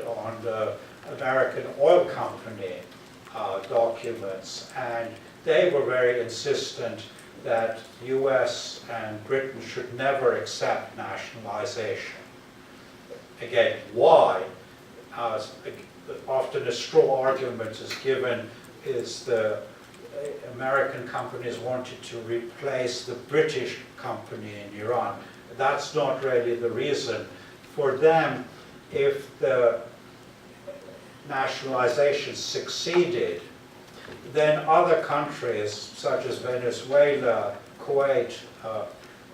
on the American oil company documents, and they were very insistent that US and Britain should never accept nationalization. Again, why? Often a straw argument is given is the American companies wanted to replace the British company in Iran. That's not really the reason. For them, if the nationalization succeeded, then other countries such as Venezuela, Kuwait,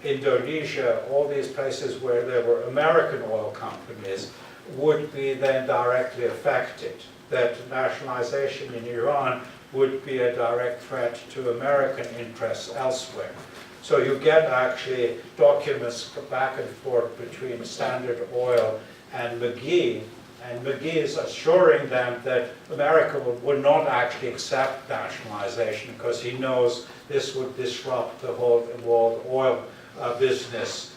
Indonesia, all these places where there were American oil companies would be then directly affected. That nationalization in Iran would be a direct threat to American interests elsewhere. So you get actually documents back and forth between Standard Oil and McGee, and McGee is assuring them that America would not actually accept nationalization because he knows this would disrupt the whole world oil business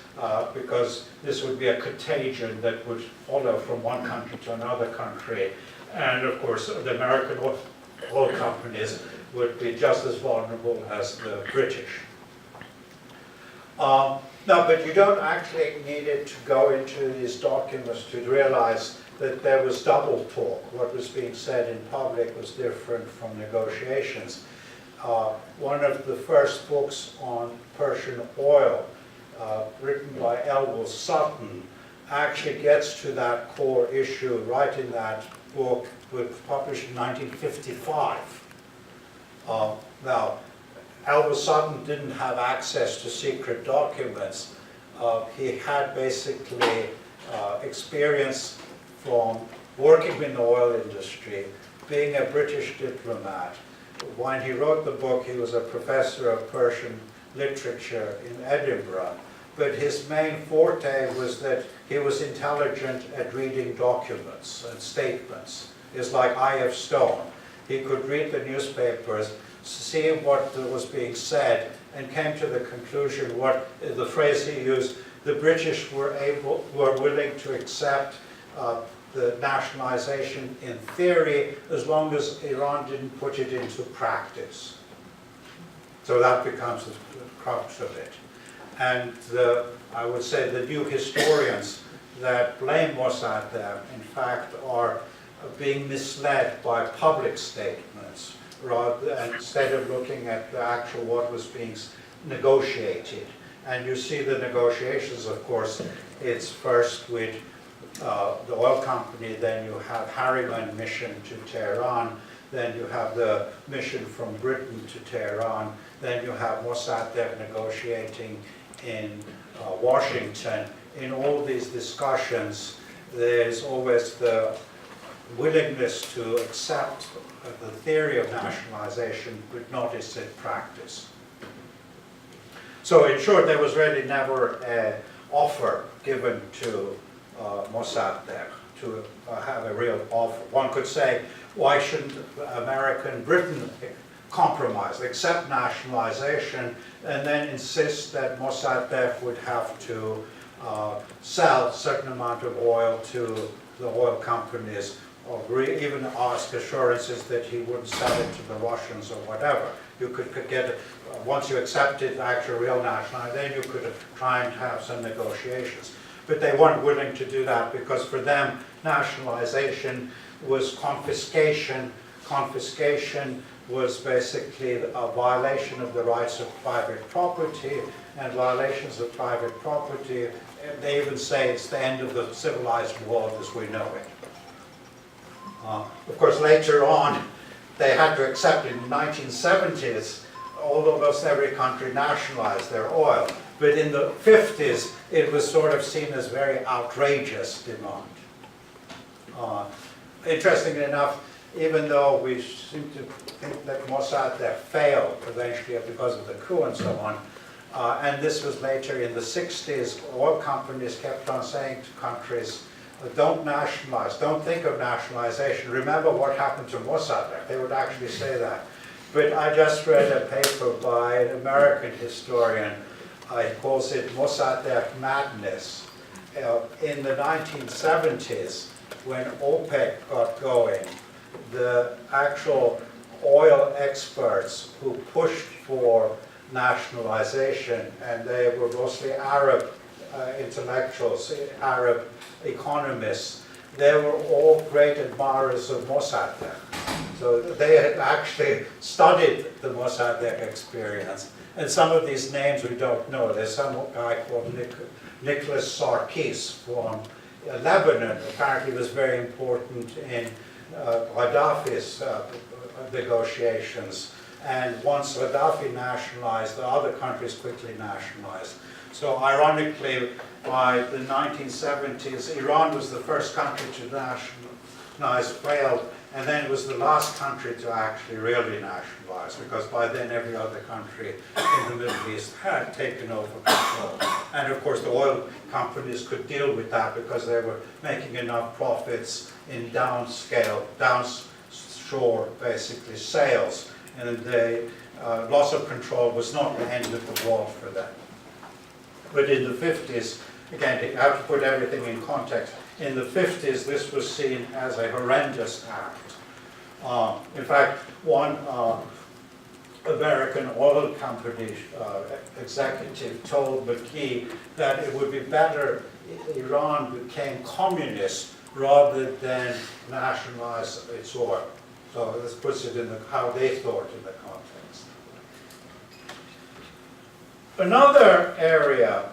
because this would be a contagion that would follow from one country to another country. And of course, the American oil companies would be just as vulnerable as the British. No, but you don't actually need it to go into these documents to realize that there was double talk. What was being said in public was different from negotiations. One of the first books on Persian oil, written by Elwell Sutton, actually gets to that core issue right in that book, which was published in 1955. Now, Elwell Sutton didn't have access to secret documents. He had basically experience from working in the oil industry, being a British diplomat. When he wrote the book, he was a professor of Persian literature in Edinburgh. But his main forte was that he was intelligent at reading documents and statements. It's like I.F. Stone. He could read the newspapers, see what was being said, and came to the conclusion what the phrase he used, the British were willing to accept the nationalization in theory as long as Iran didn't put it into practice. So that becomes the crux of it. And I would say the new historians that blame Mossad there, in fact, are being misled by public statements instead of looking at the actual what was being negotiated. And you see the negotiations, of course, it's first with the oil company, then you have Harriman mission to Tehran, then you have the mission from Britain to Tehran, then you have Mossad there negotiating in Washington. In all these discussions, there's always the willingness to accept the theory of nationalization, but not its practice. So in short, there was really never an offer given to Mossad there to have a real offer. One could say, why shouldn't America and Britain compromise, accept nationalization, and then insist that Mossadegh would have to sell a certain amount of oil to the oil companies, or even ask assurances that he wouldn't sell it to the Russians or whatever. You could get, once you accepted actual real nationality, then you could try and have some negotiations. But they weren't willing to do that because for them, nationalization was confiscation. Confiscation was basically a violation of the rights of private property, and violations of private property, they even say it's the end of the civilized world as we know it. Of course, later on, they had to accept it in the 1970s, almost every country nationalized their oil. But in the 50s, it was sort of seen as very outrageous demand. Interestingly enough, even though we seem to think that Mossad failed eventually because of the coup and so on, and this was later in the 60s, oil companies kept on saying to countries, don't nationalize, don't think of nationalization. Remember what happened to Mossad. They would actually say that. But I just read a paper by an American historian. He calls it Mossadegh madness. In the 1970s, when OPEC got going, the actual oil experts who pushed for nationalization, and they were mostly Arab intellectuals, Arab economists, they were all great admirers of Mossadegh. So they had actually studied the Mossadegh experience. And some of these names we don't know. There's some guy called Nicholas Sarkis from Lebanon, apparently was very important in Gaddafi's negotiations. And once Gaddafi nationalized, the other countries quickly nationalized. So ironically, by the 1970s, Iran was the first country to nationalize, failed, and then it was the last country to actually really nationalize, because by then every other country in the Middle East had taken over control. And of course the oil companies could deal with that because they were making enough profits in downscale, downshore basically sales, and the loss of control was not the end of the world for them. But in the 50s, again, you have to put everything in context. In the 50s, this was seen as a horrendous act. In fact, one American oil company executive told McKee that it would be better if Iran became communist rather than nationalize its oil. So this puts it in how they thought in the context. Another area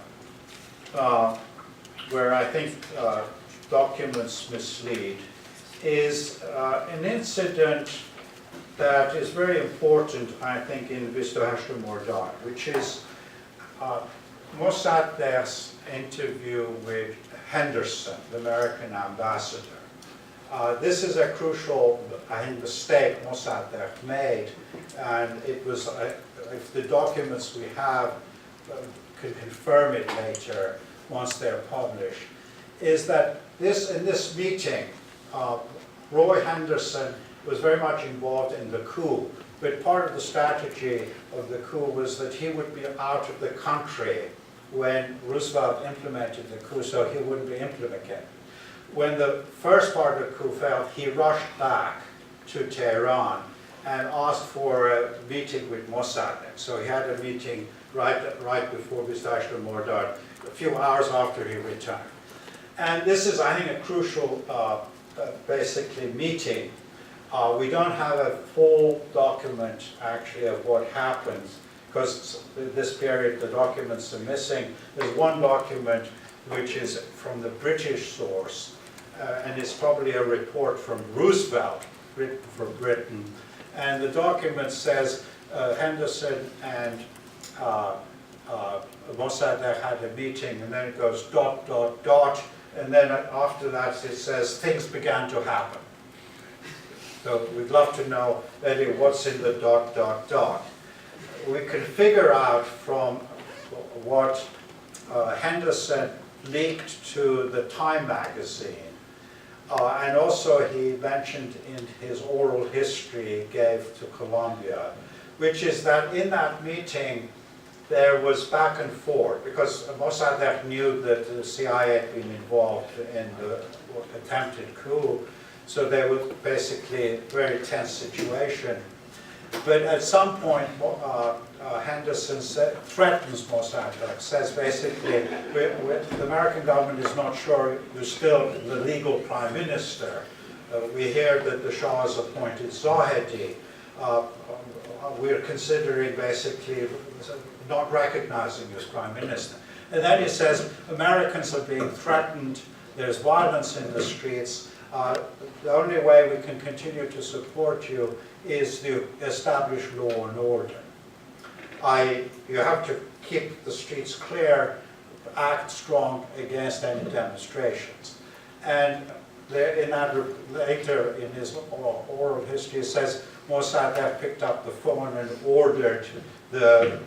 where I think documents mislead is an incident that is very important, I think, in Vistahashta Mordad, which is Mossadegh's interview with Henderson, the American ambassador. This is a crucial, I think, mistake Mossadegh made, and it was, if the documents we have could confirm it later once they're published, is that in this meeting, Roy Henderson was very much involved in the coup, but part of the strategy of the coup was that he would be out of the country when Roosevelt implemented the coup, so he wouldn't be implicated. When the first part of the coup failed, he rushed back to Tehran and asked for a meeting with Mossadegh. So he had a meeting right before Vistahashta Mordad, a few hours after he returned. And this is, I think, a crucial, basically, meeting. We don't have a full document, actually, of what happened, because this period the documents are missing. There's one document which is from the British source, and it's probably a report from Roosevelt, written for Britain. And the document says Henderson and Mossadegh had a meeting, and then it goes ... and then after that it says things began to happen. So we'd love to know really what's in the ... We can figure out from what Henderson leaked to the Time magazine, and also he mentioned in his oral history he gave to Columbia, which is that in that meeting there was back and forth, because Mossadegh knew that the CIA had been involved in the attempted coup, so there was basically a very tense situation. But at some point, Henderson threatens Mossadegh, says basically, the American government is not sure you're still the legal prime minister. We hear that the Shah has appointed Zahedi. We're considering basically not recognizing you as prime minister. And then he says, Americans are being threatened, there's violence in the streets, the only way we can continue to support you is to establish law and order. You have to keep the streets clear, act strong against any demonstrations. And in that, later in his oral history, it says Mossadegh picked up the phone and ordered the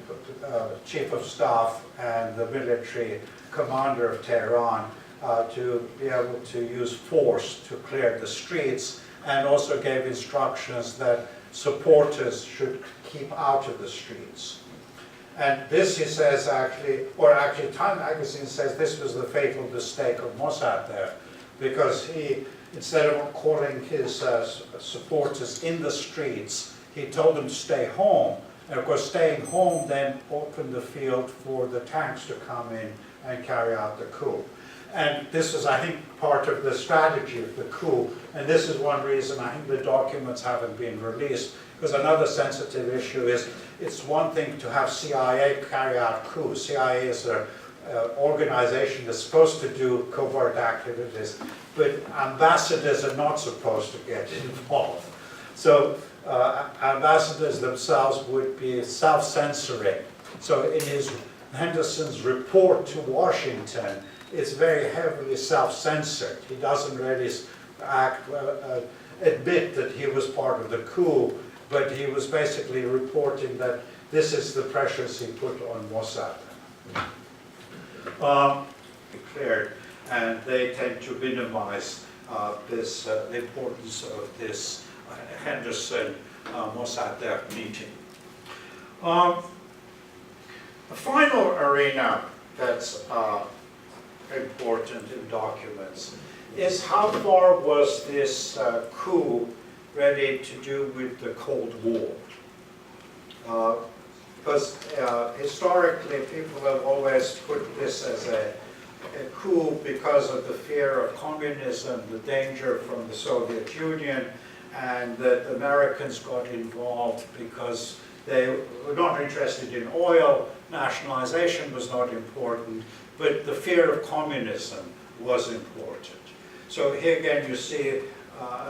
chief of staff and the military commander of Tehran to be able to use force to clear the streets, and also gave instructions that supporters should keep out of the streets. And this, he says, actually Time magazine says this was the fatal mistake of Mossadegh, because he instead of calling his supporters in the streets, he told them to stay home. And of course, staying home then opened the field for the tanks to come in and carry out the coup. And this is, I think, part of the strategy of the coup. And this is one reason I think the documents haven't been released, because another sensitive issue is it's one thing to have CIA carry out coups. CIA is an organization that's supposed to do covert activities, but ambassadors are not supposed to get involved. So ambassadors themselves would be self-censoring. So in Henderson's report to Washington, it's very heavily self-censored. He doesn't really admit that he was part of the coup, but he was basically reporting that this is the pressures he put on Mossad. Declared, and they tend to minimize the importance of this Henderson-Mossad meeting. The final arena that's important in documents is how far was this coup ready to do with the Cold War? Because historically people have always put this as a coup because of the fear of communism, the danger from the Soviet Union, and that the Americans got involved because they were not interested in oil, nationalization was not important, but the fear of communism was important. So here again you see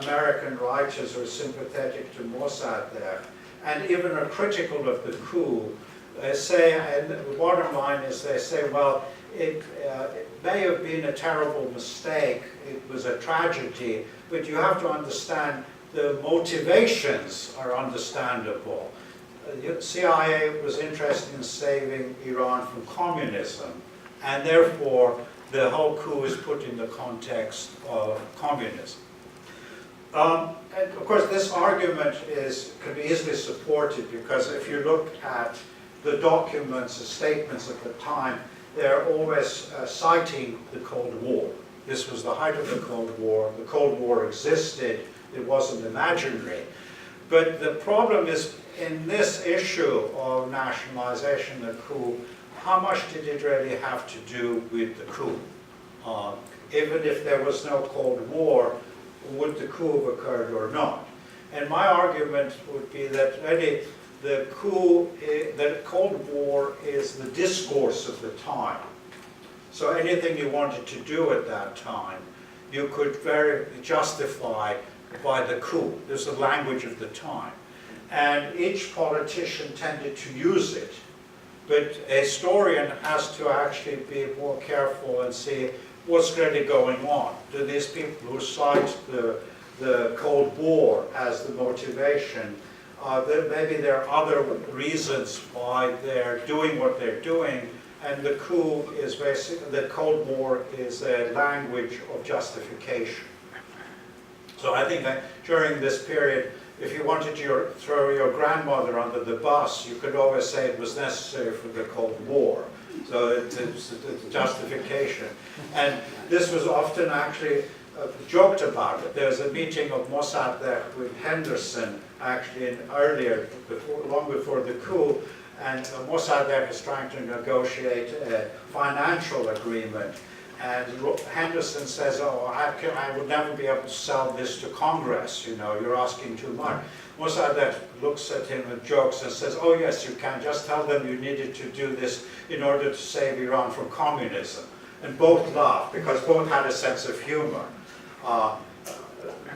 American writers are sympathetic to Mossad there, and even are critical of the coup. They say, and the bottom line is they say, well, it may have been a terrible mistake, it was a tragedy, but you have to understand the motivations are understandable. The CIA was interested in saving Iran from communism, and therefore the whole coup is put in the context of communism. And of course this argument can be easily supported, because if you look at the documents, the statements at the time, they're always citing the Cold War. This was the height of the Cold War. The Cold War existed. It wasn't imaginary. But the problem is, in this issue of nationalization, the coup, how much did it really have to do with the coup? Even if there was no Cold War, would the coup have occurred or not? And my argument would be that really the coup, the Cold War is the discourse of the time. So anything you wanted to do at that time, you could very justify by the coup. There's the language of the time. And each politician tended to use it. But a historian has to actually be more careful and see what's really going on. Do these people who cite the Cold War as the motivation, maybe there are other reasons why they're doing what they're doing, and the coup is basically, the Cold War is a language of justification. So I think that during this period, if you wanted to throw your grandmother under the bus, you could always say it was necessary for the Cold War. So it's a justification. And this was often actually joked about it. There was a meeting of Mossad there with Henderson, actually earlier, long before the coup, and Mossad was trying to negotiate a financial agreement. And Henderson says, oh, I would never be able to sell this to Congress, you know, you're asking too much. Mossad looks at him and jokes and says, oh yes, you can, just tell them you needed to do this in order to save Iran from communism. And both laughed, because both had a sense of humor.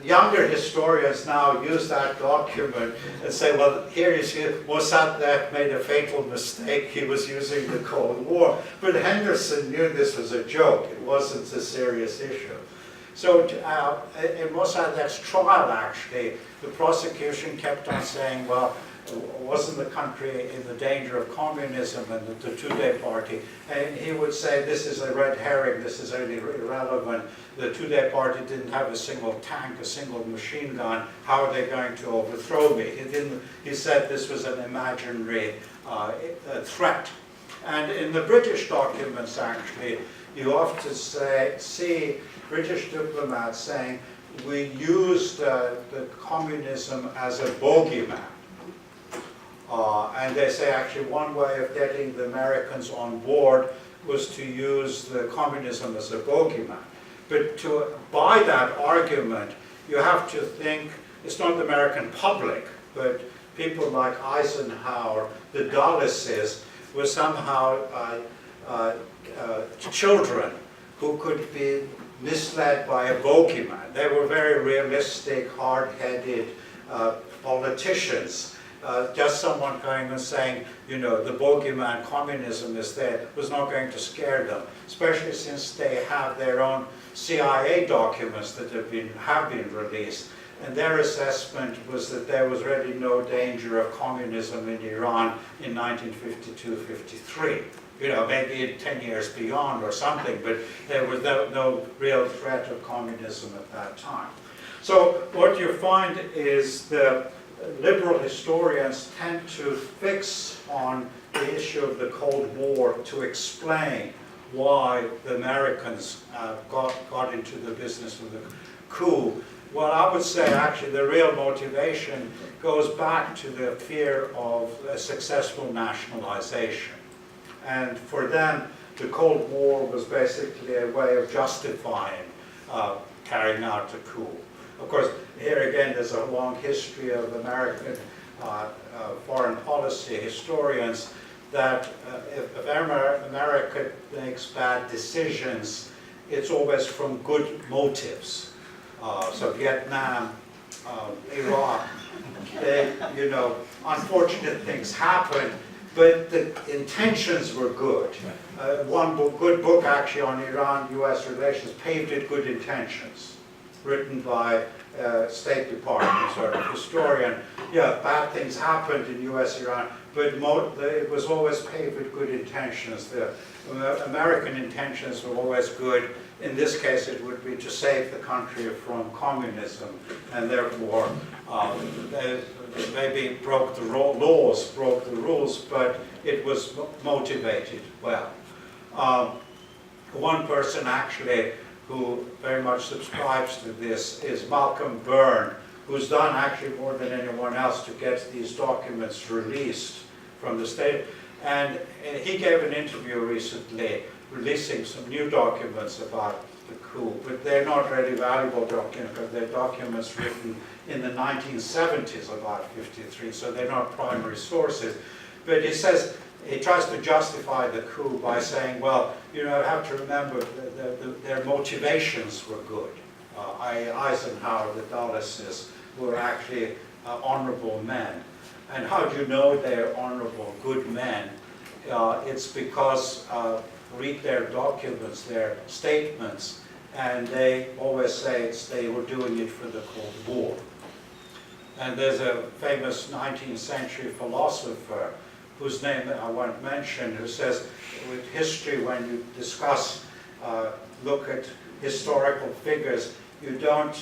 Younger historians now use that document and say, well, here you see Mossad made a fatal mistake. He was using the Cold War. But Henderson knew this was a joke. It wasn't a serious issue. So in Mossad's trial, actually, the prosecution kept on saying, well, wasn't the country in the danger of communism and the Tudeh party? And he would say, this is a red herring, this is only irrelevant. The Tudeh party didn't have a single tank, a single machine gun. How are they going to overthrow me? He said this was an imaginary threat. And in the British documents, actually, you often see British diplomats saying, we used the communism as a bogeyman. And they say actually one way of getting the Americans on board was to use the communism as a bogeyman. But to buy that argument, you have to think, it's not the American public, but people like Eisenhower, the Dulleses, were somehow children who could be misled by a bogeyman. They were very realistic, hard-headed politicians. Just someone going and saying, you know, the bogeyman communism is there, was not going to scare them, especially since they have their own CIA documents that have been released. And their assessment was that there was really no danger of communism in Iran in 1952-53. You know, maybe 10 years beyond or something, but there was no real threat of communism at that time. So what you find is the liberal historians tend to fix on the issue of the Cold War to explain why the Americans got into the business of the coup. Well, I would say actually the real motivation goes back to the fear of a successful nationalization. And for them, the Cold War was basically a way of justifying carrying out the coup. Of course, here again, there's a long history of American foreign policy historians that if America makes bad decisions, it's always from good motives. So Vietnam, Iraq, you know, unfortunate things happen, but the intentions were good. One good book actually on Iran-US relations, Paved with Good Intentions, written by State Department sort of historian. Yeah, bad things happened in US-Iran, but it was always paved with good intentions. The American intentions were always good. In this case, it would be to save the country from communism, and therefore they maybe broke the laws, broke the rules, but it was motivated well. One person actually who very much subscribes to this is Malcolm Byrne, who's done actually more than anyone else to get these documents released from the state. And he gave an interview recently releasing some new documents about the coup, but they're not really valuable documents because they're documents written in the 1970s about 53, so they're not primary sources. But he says, he tries to justify the coup by saying, well, you know, you have to remember their motivations were good. Eisenhower, the Dulleses, were actually honorable men. And how do you know they're honorable, good men? It's because read their documents, their statements, and they always say they were doing it for the Cold War. And there's a famous 19th century philosopher whose name I won't mention, who says with history, when you discuss, look at historical figures, you don't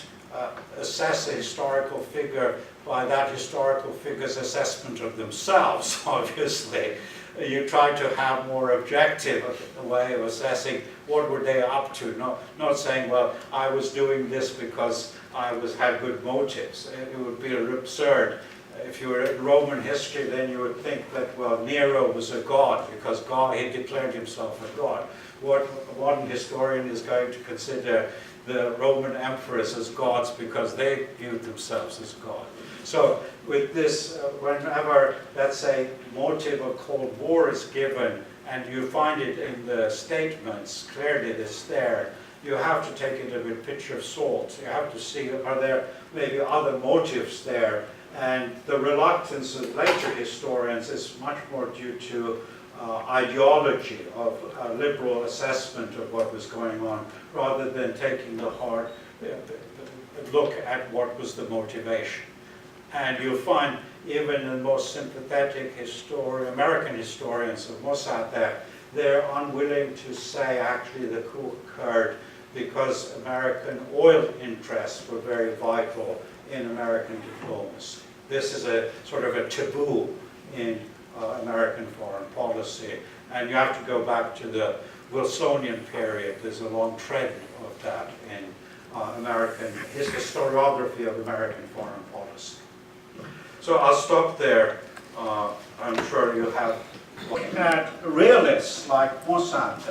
assess a historical figure by that historical figure's assessment of themselves, obviously. You try to have more objective way of assessing what were they up to, not saying, well, I was doing this because I had good motives. It would be absurd. If you were in Roman history, then you would think that, well, Nero was a god because he declared himself a god. What one historian is going to consider the Roman emperors as gods because they viewed themselves as God. So with this, whenever, let's say, motive of Cold War is given, and you find it in the statements, clearly it's there, you have to take it with a pinch of salt. You have to see, are there maybe other motives there? And the reluctance of later historians is much more due to ideology of a liberal assessment of what was going on, rather than taking the hard look at what was the motivation. And you'll find even the most sympathetic American historians of Mossad that they're unwilling to say actually the coup occurred because American oil interests were very vital in American diplomacy. This is a sort of a taboo in American foreign policy. And you have to go back to the Wilsonian period. There's a long trend of that in his historiography of American foreign policy. So I'll stop there. I'm sure you have. Looking at realists like Mossad,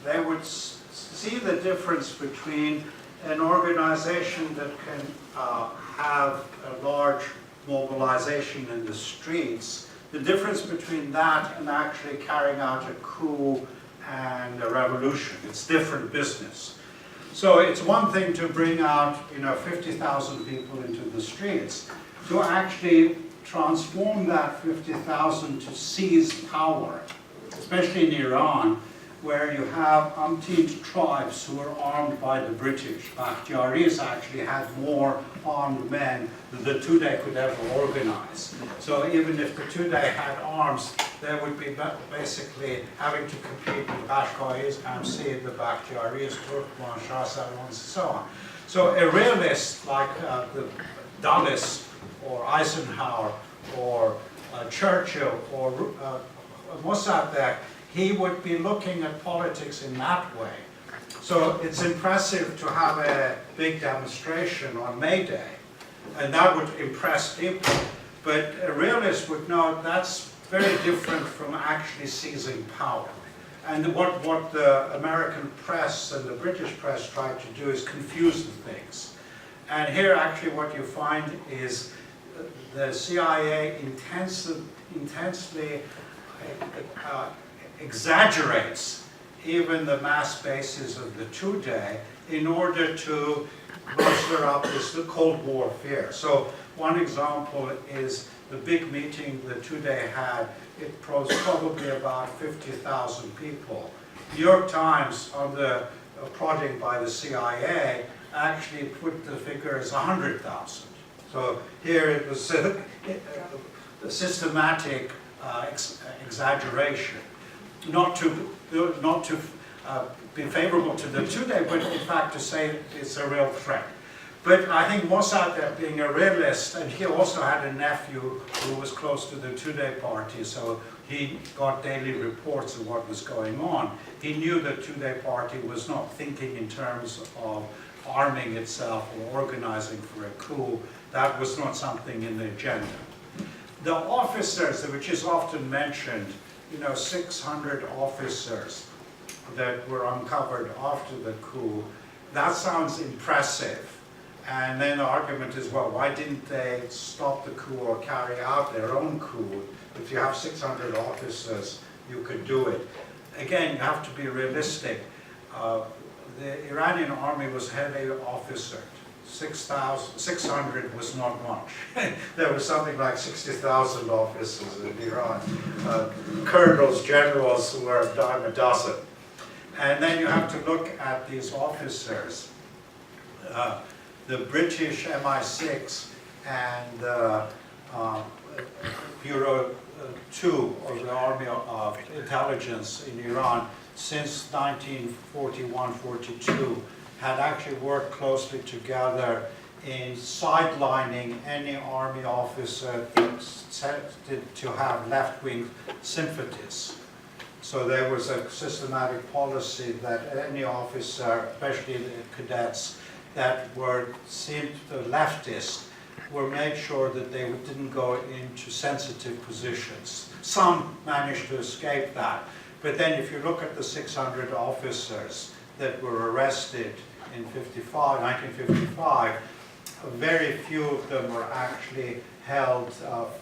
they would see the difference between an organization that can have a large mobilization in the streets, the difference between that and actually carrying out a coup and a revolution. It's different business. So it's one thing to bring out, 50,000 people into the streets. To actually transform that 50,000 to seize power, especially in Iran, where you have umpteen tribes who are armed by the British. Bakhtiaris actually had more armed men than the Tudeh could ever organize. So even if the Tudeh had arms, they would be basically having to compete with Qashqai's, Hamsid, the Bakhtiaris, Turkmen, Shah Salam, and so on. So a realist like the Dulles or Eisenhower or Churchill or Mossadegh, he would be looking at politics in that way. So it's impressive to have a big demonstration on May Day, and that would impress people. But a realist would know that's very different from actually seizing power. And what the American press and the British press tried to do is confuse the things. And here actually what you find is the CIA intensely exaggerates even the mass bases of the Tudeh in order to muster up this Cold War fear. So one example is the big meeting the Tudeh had. It was probably about 50,000 people. New York Times, on the prodding by the CIA, actually put the figure as 100,000. So here it was a systematic exaggeration. Not to be favorable to the Tudeh, but in fact to say it's a real threat. But I think Mossad, being a realist, and he also had a nephew who was close to the Tudeh party, so he got daily reports of what was going on. He knew the Tudeh party was not thinking in terms of arming itself or organizing for a coup. That was not something in the agenda. The officers, which is often mentioned, 600 officers that were uncovered after the coup, that sounds impressive. And then the argument is, well, why didn't they stop the coup or carry out their own coup? If you have 600 officers, you could do it. Again, you have to be realistic. The Iranian army was heavily officered. 600 was not much. There was something like 60,000 officers in Iran. Colonels, generals who were a dime a dozen. And then you have to look at these officers. The British MI6 and Bureau 2 of the Army of Intelligence in Iran since 1941-42 had actually worked closely together in sidelining any army officer expected to have left-wing sympathies. So there was a systematic policy that any officer, especially the cadets, that seemed leftist, were made sure that they didn't go into sensitive positions. Some managed to escape that. But then if you look at the 600 officers that were arrested in 1955, very few of them were actually held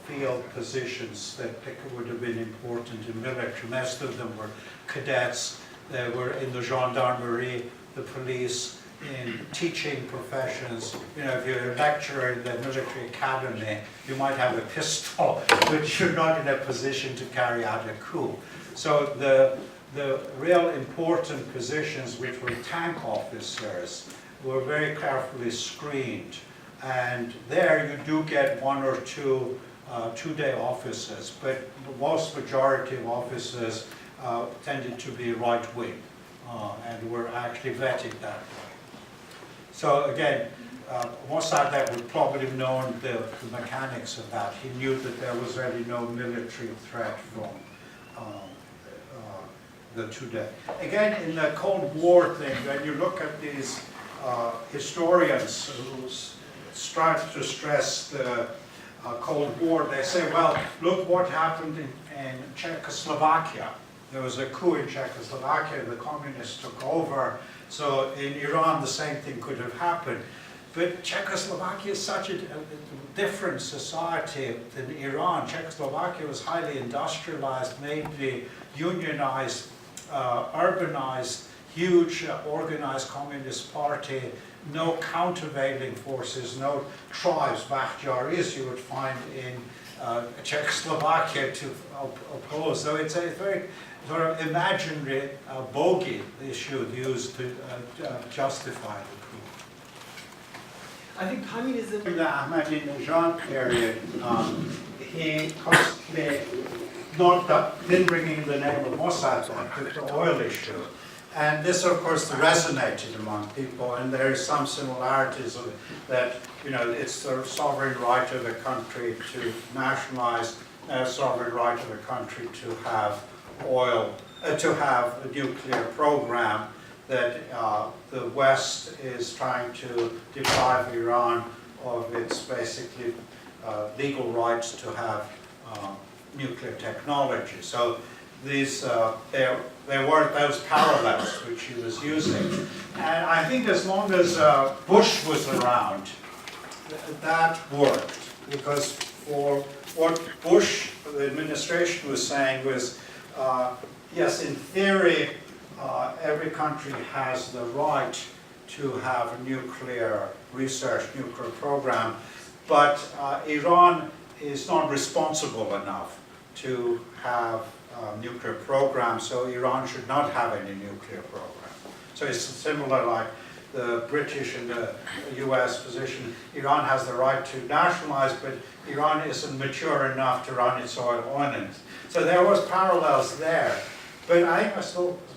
field positions that would have been important in military. Most of them were cadets. They were in the gendarmerie, the police, in teaching professions. If you're a lecturer in the military academy, you might have a pistol, but you're not in a position to carry out a coup. So the real important positions, which were tank officers, were very carefully screened. And there you do get one or two two-day officers, but the vast majority of officers tended to be right-wing and were actually vetted that way. So again, Mossad would probably have known the mechanics of that. He knew that there was really no military threat from the Tudeh. Again, in the Cold War thing, when you look at these historians who start to stress the Cold War, they say, well, look what happened in Czechoslovakia. There was a coup in Czechoslovakia, the communists took over, so in Iran the same thing could have happened. But Czechoslovakia is such a different society than Iran. Czechoslovakia was highly industrialized, mainly unionized, urbanized, huge organized communist party, no countervailing forces, no tribes, Bakhtiaris you would find in Czechoslovakia to oppose. So it's a very sort of imaginary bogey they should use to justify the coup. I think communism... In the Ahmadinejad period, he constantly didn't bring in the name of Mossad, but the oil issue. And this, of course, resonated among people, and there is some similarities of that, you know, it's the sovereign right of the country to nationalize, sovereign right of the country to have oil, to have a nuclear program, that the West is trying to deprive Iran of its basically legal rights to have nuclear technology. So these, there were those parallels which he was using. And I think as long as Bush was around, that worked. Because for what Bush, the administration was saying was, yes, in theory, every country has the right to have a nuclear research, nuclear program, but Iran is not responsible enough to have a nuclear program, so Iran should not have any nuclear program. So it's similar like the British and the US position. Iran has the right to nationalize, but Iran isn't mature enough to run its oil on it. So there was parallels there. But I think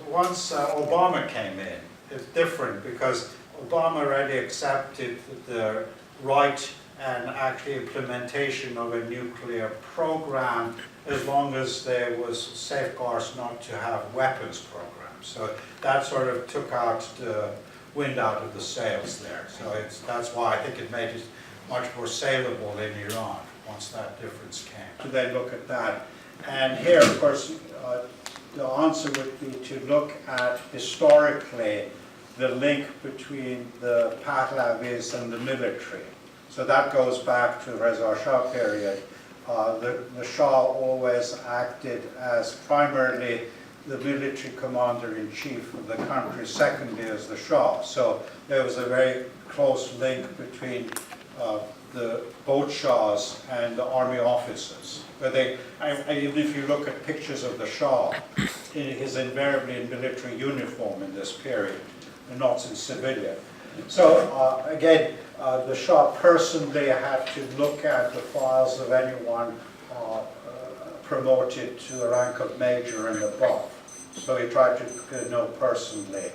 once Obama came in, it's different because Obama already accepted the right and actually implementation of a nuclear program as long as there was safeguards not to have weapons programs. So that sort of took out the wind out of the sails there. So that's why I think it made it much more saleable in Iran once that difference came. So then look at that. And here, of course, the answer would be to look at historically the link between the Pahlavis and the military. So that goes back to the Reza Shah period. The Shah always acted as primarily the military commander-in-chief of the country, secondly as the Shah. So there was a very close link between both Shahs and the army officers. But even if you look at pictures of the Shah, he is invariably in military uniform in this period, and not in civilian. So again, the Shah personally had to look at the files of anyone promoted to the rank of major and above. So he tried to know personally.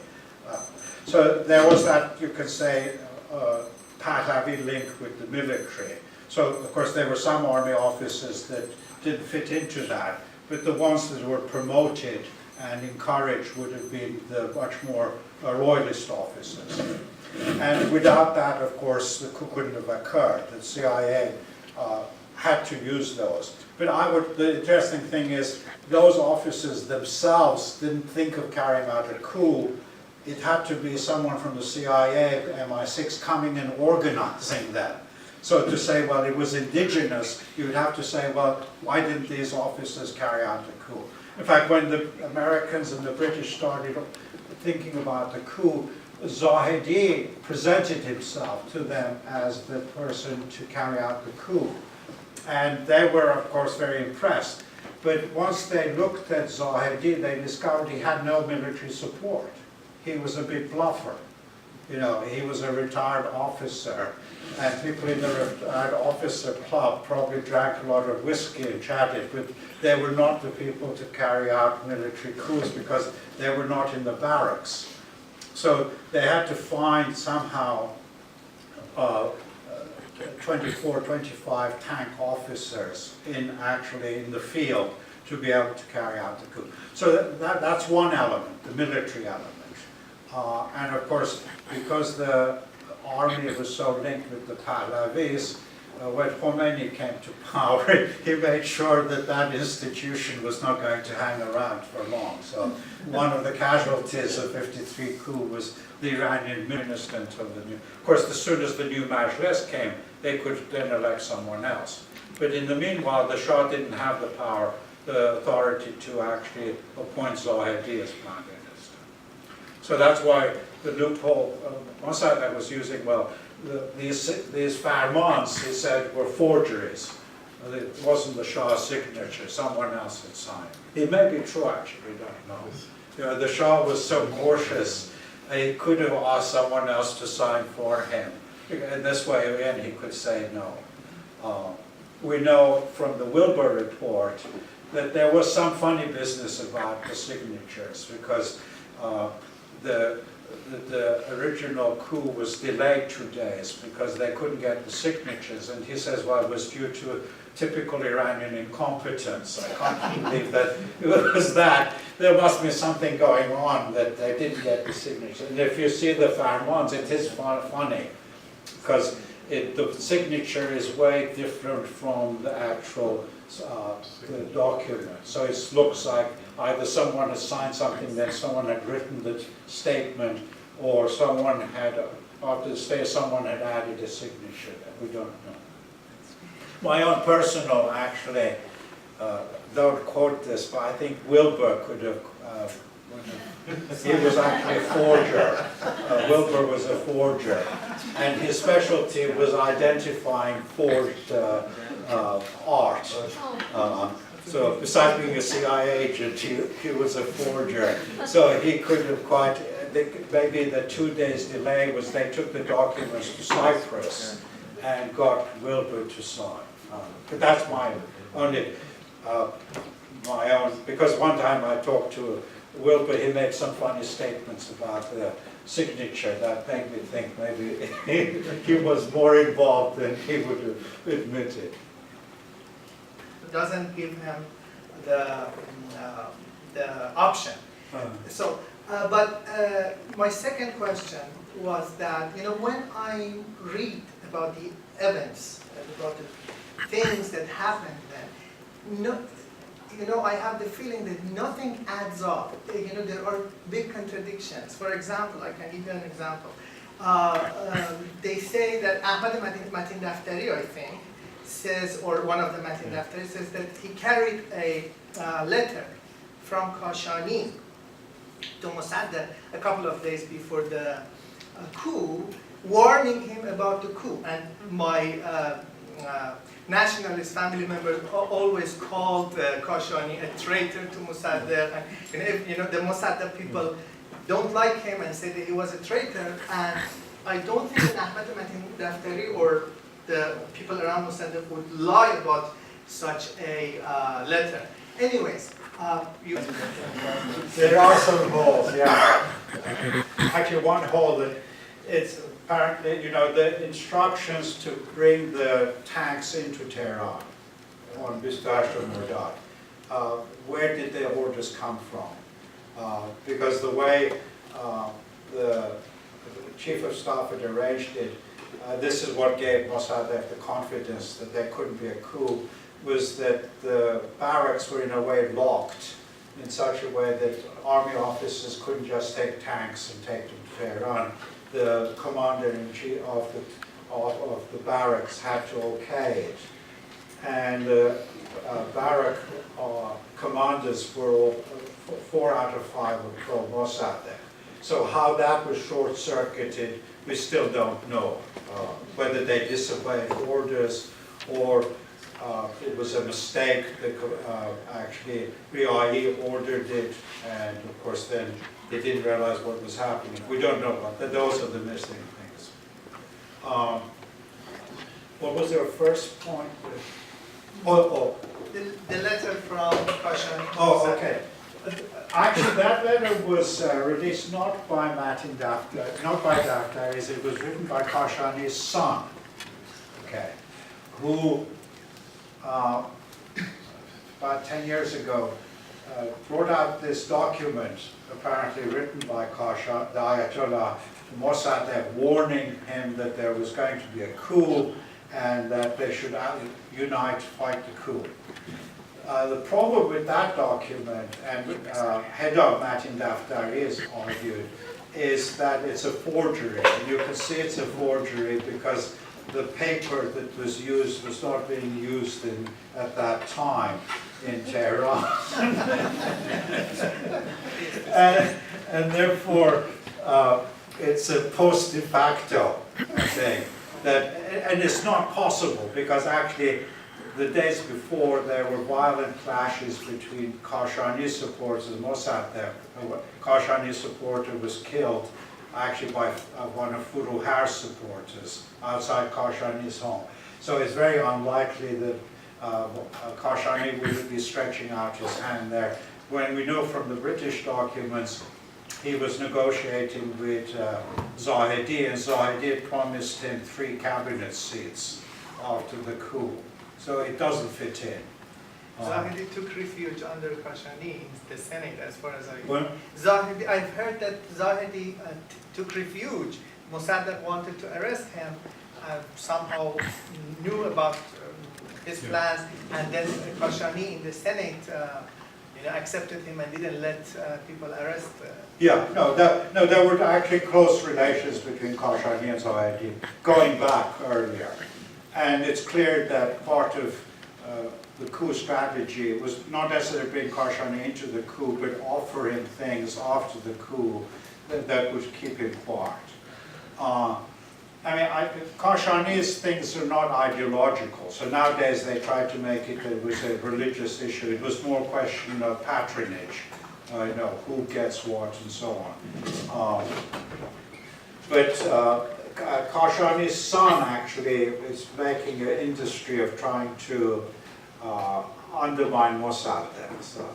So there was that, you could say, Pahlavi link with the military. So of course there were some army officers that didn't fit into that, but the ones that were promoted and encouraged would have been the much more royalist officers. And without that, of course, the coup couldn't have occurred. The CIA had to use those. But the interesting thing is, those officers themselves didn't think of carrying out a coup. It had to be someone from the CIA, MI6, coming and organizing them. So to say, well, it was indigenous, you would have to say, well, why didn't these officers carry out the coup? In fact, when the Americans and the British started thinking about the coup, Zahedi presented himself to them as the person to carry out the coup. And they were, of course, very impressed. But once they looked at Zahedi, they discovered he had no military support. He was a big bluffer. You know, he was a retired officer, and people in the retired officer club probably drank a lot of whiskey and chatted, but they were not the people to carry out military coups because they were not in the barracks. So they had to find somehow 24, 25 tank officers actually in the field to be able to carry out the coup. So that's one element, the military element. And of course, because the army was so linked with the Pahlavis, when Khomeini came to power, he made sure that that institution was not going to hang around for long. So one of the casualties of '53 coup was the Iranian minister of the new. Of course, as soon as the new Majlis came, they could then elect someone else. But in the meanwhile, the Shah didn't have the power, the authority to actually appoint Zahedi as prime minister. So that's why the loophole Mossad was using, well, these farmans, he said, were forgeries. It wasn't the Shah's signature, someone else had signed. It may be true, actually, we don't know. You know, the Shah was so cautious, he could have asked someone else to sign for him. And this way, again, he could say no. We know from the Wilbur report that there was some funny business about the signatures, because the original coup was delayed 2 days because they couldn't get the signatures, and he says, well, it was due to typical Iranian incompetence. I can't believe that it was that. There must be something going on that they didn't get the signatures. And if you see the Farmans, it is funny, because the signature is way different from the actual the document. So it looks like either someone has signed something, then someone had written the statement, or someone had, after the stay, someone had added a signature that we don't know. My own personal, actually, don't quote this, but I think Wilbur could have, he was actually a forger. Wilbur was a forger, and his specialty was identifying forged art. So besides being a CIA agent, he was a forger. So he could have quite, maybe the 2 days delay was they took the documents to Cyprus and got Wilbur to sign. But that's my only, because one time I talked to Wilbur, he made some funny statements about the signature that made me think maybe he was more involved than he would have admitted. Doesn't give him the option. So, but my second question was that, you know, when I read about the events, about the things that happened then, you know, I have the feeling that nothing adds up. You know, there are big contradictions. For example, I can give you an example. They say that Ahmad Matin Daftari, I think, says, or one of the Matin Daftari says that he carried a letter from Kashani to Mossad a couple of days before the coup, warning him about the coup. And my nationalist family members always called Kashani a traitor to Mossad. And you know, the Mossad people don't like him and say that he was a traitor. And I don't think that Ahmad Matin Daftari or the people around Mossad would lie about such a letter. Anyways, there are some holes, yeah. Actually, one hole that it's apparently, you know, the instructions to bring the tanks into Tehran on Bistash or Murdad, where did the orders come from? Because the way the chief of staff had arranged it, this is what gave Mossadegh the confidence that there couldn't be a coup, was that the barracks were in a way locked in such a way that army officers couldn't just take tanks and take them to Tehran. The commander-in-chief of the barracks had to okay it. And the barrack commanders were all, 4 out of 5 were pro-Mossadegh. So how that was short-circuited, we still don't know. Whether they disobeyed orders or it was a mistake that actually Riai ordered it, and of course then they didn't realize what was happening. We don't know about that. Those are the missing things. What was their first point? the letter from Kashani. Oh, okay. Actually, that letter was released not by Matin Daftari, not by Daftaris, it was written by Kashani's son, okay, who about 10 years ago brought out this document, apparently written by the Ayatollah Mossad, warning him that there was going to be a coup and that they should unite to fight the coup. The problem with that document, and head of Matin Daftari's argued, is that it's a forgery. And you can see it's a forgery because the paper that was used was not being used at that time in Tehran. and therefore, it's a post de facto thing. And it's not possible because actually the days before there were violent clashes between Kashani supporters and Mossad there. A Kashani supporter was killed actually by one of Furuhar's supporters outside Kashani's home. So it's very unlikely that Kashani would be stretching out his hand there. When we know from the British documents, he was negotiating with Zahedi, and Zahedi promised him 3 cabinet seats after the coup. So it doesn't fit in. Zahedi took refuge under Kashani in the Senate, as far as I know. Well, Zahedi, I've heard that Zahedi took refuge. Mossadegh wanted to arrest him, somehow knew about his plans, and then Kashani in the Senate accepted him and didn't let people arrest. Yeah, no, there were actually close relations between Kashani and Zahedi going back earlier. And it's clear that part of the coup strategy was not necessarily bring Kashani into the coup, but offer him things after the coup that would keep him quiet. Kashani's things are not ideological, so nowadays they try to make it was a religious issue. It was more a question of patronage, who gets what and so on. But Kashani's son actually is making an industry of trying to undermine Mossad then. So